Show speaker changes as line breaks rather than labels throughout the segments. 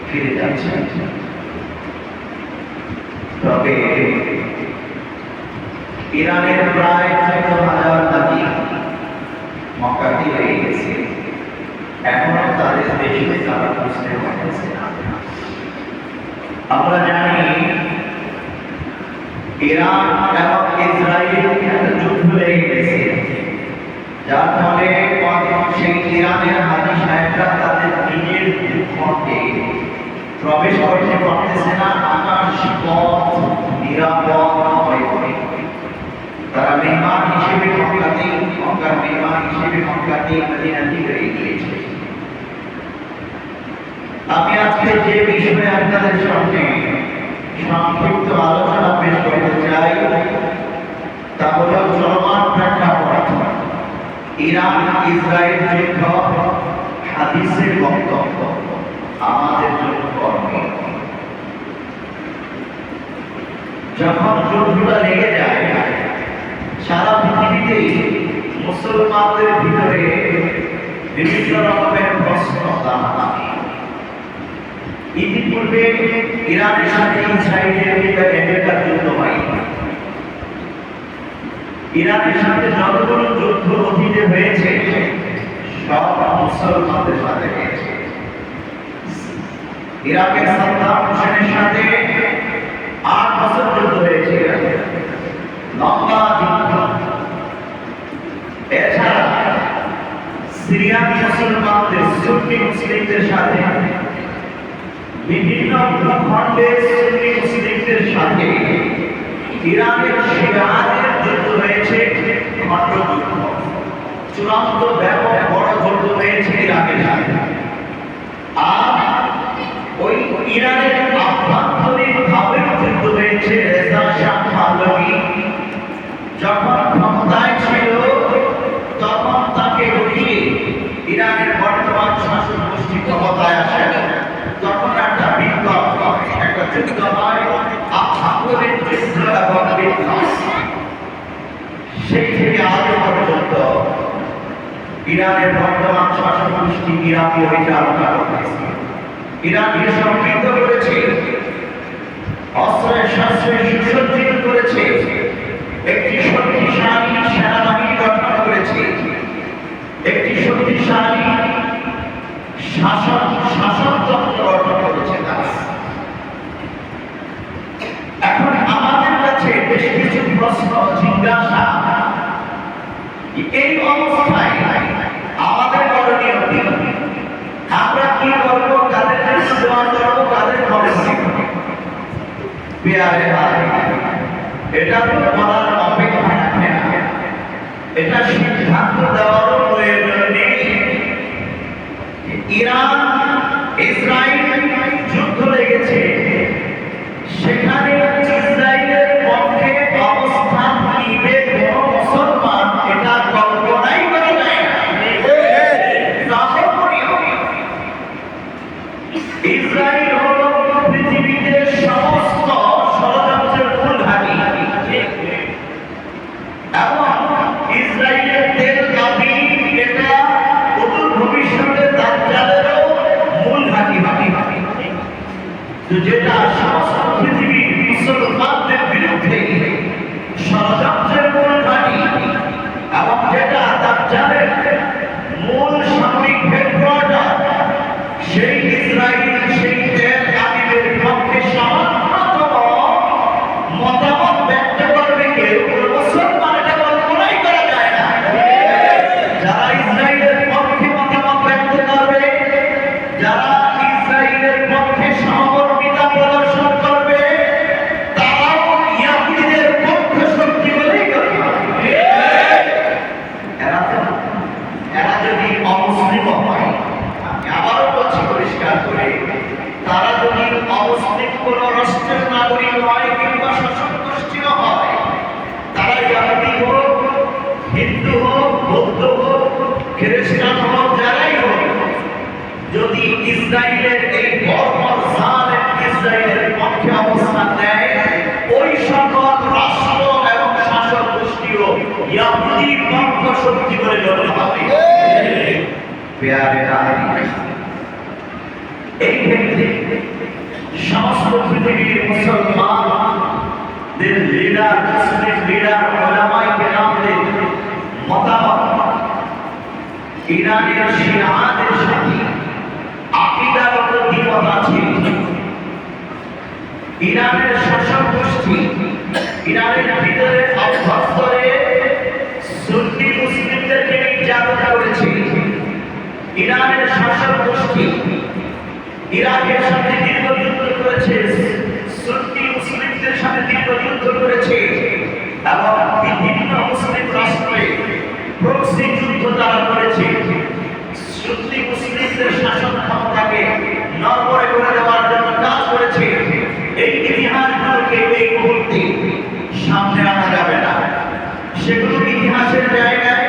ফিরে যাচ্ছে। তবে ইরানের প্রায় 14,000 নারী মক্কাতে রয়ে গেছে, এখনো তাদের দেশে তারা বুঝতে পারতেছে না। আমরা জানি ইরান এবং ইসরায়েল একটা যুদ্ধ লেগে গেছে, যার ফলে সেই ইরানের হাজি সাহেবরা তাদের নিজের ভূখণ্ডে প্রবেশ করতে পারতেছে না। আকাশ পথ নিরাপদ হয়ে পড়ে। তারা মেহমান হিসেবে মক্কার মেহমান হিসেবে মক্কাতে মদিনাতে রয়ে গিয়েছে। আমি আজকে যে বিষয়ে আপনাদের সামনে সংক্ষিপ্ত আলোচনা পেশ করতে চাই তা হল চলমান প্রেক্ষাপট ইরান ইসরায়েল যুদ্ধ, হাদিসের বক্তব্য আমাদের জন্য কর্মীয়। যখন যুদ্ধটা লেগে যায়, সারা পৃথিবীতেই মুসলমানদের ভিতরে বিভিন্ন রকমের প্রশ্ন দাঁড়ায়। ইতিপূর্বে ইরানের সাথে ইসরায়েলের আমেরিকার যুদ্ধ হয়। ইরানের সাথে যতগুলো যুদ্ধ অতীতে হয়েছে সব মুসলমানদের সাথে হয়েছে। ইরাকের সাদ্দাম হোসেনের সাথে 8 বছর যুদ্ধ হয়েছে, লম্বা যুদ্ধ। এছাড়া সিরিয়ান মুসলমানদের, সুন্নি মুসলিমদের সাথে, বিভিন্ন ভূখণ্ডের সুন্নি মুসলিমদের সাথে ইরানের শিয়াদের যুদ্ধ হয়েছে, খণ্ড যুদ্ধ। চূড়ান্ত ব্যাপক বড় যুদ্ধ হয়েছে ইরাকের সাথে। আর ওই ইরানের আভ্যন্তরীণ ভাবেও যুদ্ধ হয়েছে। রেজা শাহ পাহলভি যখন ক্ষমতায় ছিল তখন তাকে উঠিয়ে ইরানের বর্তমান শাসক গোষ্ঠী ক্ষমতায় আসে। তখন একটা বিপ্লব, একটা যুদ্ধ হয়, আভ্যন্তরীণ যুদ্ধ এবং বিপ্লব। সেই থেকে আজ পর্যন্ত ইরানের বর্তমান শাসক গোষ্ঠী ইরাকি পরিচালনা করতেছে। ইরানকে সমৃদ্ধ করেছে, অস্ত্রে শস্ত্রে সুসজ্জিত করেছে, একটি শক্তিশালী সেনাবাহিনী গঠন করেছে, একটি শক্তিশালী শাসনতন্ত্র গঠন করেছে তারা। এখন আমাদের কাছে বেশ কিছু প্রশ্ন জিজ্ঞাসা, এই অবস্থায় আমাদের করণীয় কি? আমরা কি করব? কাদের জন্য দোয়া করব? কাদের মনে মনে করব? পেয়ারে ভাই, এটা তো বলার অপেক্ষা রাখে না, এটা সিদ্ধান্ত দেওয়ার প্রয়োজন নেই। ইরান ইসরায়েল যুদ্ধ লেগেছে, সেখানে ইসরায়েলের পক্ষে অবস্থান নিবে কোন মুসলমান এটা কল্পনাই করা যায় না। ইসরায়েল হল পৃথিবীতে সমস্ত ষড়যন্ত্রের মূল ঘাঁটি, এবং ইসরায়েলের তেল কাপি এটা অদূর ভবিষ্যতে দাজ্জালেরও মূল ঘাঁটি। যেটা সমস্ত পৃথিবীর মুসলমানদের বিরুদ্ধে ষড়যন্ত্রের মূল ঘাঁটি, এবং যেটা দাজ্জালের মূল সামরিক হেডকোয়ার্টার। সেই ইসরায়েল সেই তেল কাপিদের পক্ষে সামান্যতম মতামত ব্যক্ত করবে কেউ, মুসলমান এটা কল্পনাই করা যায় না। যারা ইসরায়েলের পক্ষে মতামত ব্যক্ত করবে, যারা ইসরায়েলের পক্ষে সহমর্মিতা প্রদর্শন করবে, তারাও ইহুদিদের পক্ষে শক্তি বলেই করবে। এরা যদি অমুসলিম হয়, আমি আবারও বলছি পরিষ্কার করে, তারা যদি অমুসলিম কোন রাষ্ট্রের নাগরিক হয় কিংবা শাসক গোষ্ঠীও হয়, তারা ইহুদি হোক, হিন্দু হোক, বৌদ্ধ হোক, খ্রিস্টান হোক, যারাই হোক, যদি ইসরায়েলের এই বর্বর জালেম ইসরায়েলের পক্ষে অবস্থান নেয়, ওই সকল রাষ্ট্র জায়গা এই ক্ষেত্রে সমস্ত পৃথিবীর মুসলমানদের লিডার, মুসলিম লিডার, ওলামায়ে কেরামদের মতামত ইরানের শিয়াদের সাথে আকীদাগত দ্বিমত আছে। ইরানের শাসক গোষ্ঠী ইরানের ভিতরে অভ্যন্তরে সুন্নি মুসলিমদেরকে নির্যাতন করেছে। ইরানের শাসক গোষ্ঠী ইরাকের সাথে দীর্ঘ যুদ্ধ করেছে, সুন্নি মুসলিমদের সাথে দীর্ঘ যুদ্ধ করেছে এবং বিভিন্ন মুসলিম রাষ্ট্রে প্রক্সি যুদ্ধ তারা করেছে। সুন্নি মুসলিমদের শাসন ক্ষমতাকে নড়বড়ে করে দেওয়ার জন্য কাজ করেছে। এই ইতিহাসগুলোকে এই মুহূর্তে সামনে আনা যাবে না। সেগুলো ইতিহাসের জায়গায়,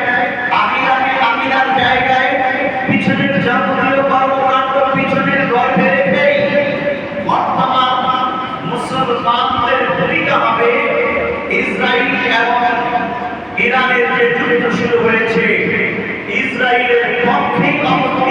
আকিদার জায়গায়, পিছনের যাবতীয় কর্মকাণ্ড পিছনের গর্ভে রেখেই বর্তমান মুসলমানদের ভূমিকা হবে ইসরায়েল এবং ইরানের যে যুদ্ধ শুরু হয়েছে, ইসরায়েলের পক্ষে অবস্থান